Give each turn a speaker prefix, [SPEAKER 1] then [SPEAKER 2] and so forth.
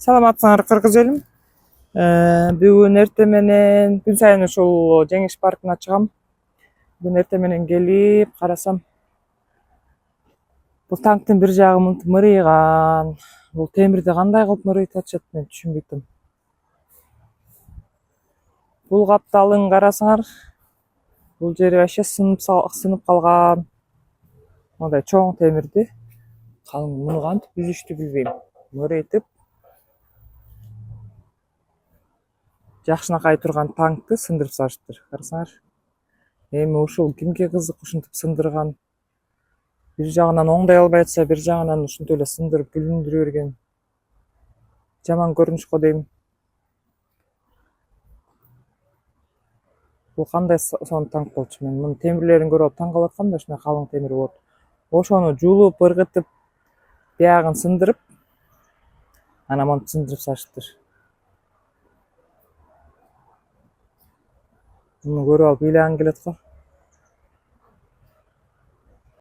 [SPEAKER 1] Саламатсыңар кыргыз элим. Бүгүн эртең менен күн сайын ушул Жеңиш паркына чыгам. Бүгүн эртең менен келип карасам, бул танктын бир жагы мынтип мырыйган. Бул темирди кандай кылып мырыйтып атышат, мен түшүнбөй атам. Бул капталын карасаңар, бул жери вообще сынып калган. Мындай чоң темирди муну кантип үзүштү билбейм. Мырыйтып жакшынакай турган танкты сындырып салыштыр. Карасаңар. Эми ушул кимге кызык ушинтип сындырган? Бир жагынан оңдой албай атса, бир жагынан ушинтип эле сындырып бүлүндүрө берген. Жаман көрүнүш го дейм. Бул кандай сонун танк болчу? Мен мунун темирлерин көрүп алып таң калып аткам да, ушундай калың темир болот. Ошону жуулуп, ыргытып, биягын сындырып, анан монтип сындырып салыштыр. Буну көрүп алып ыйлангым келет го.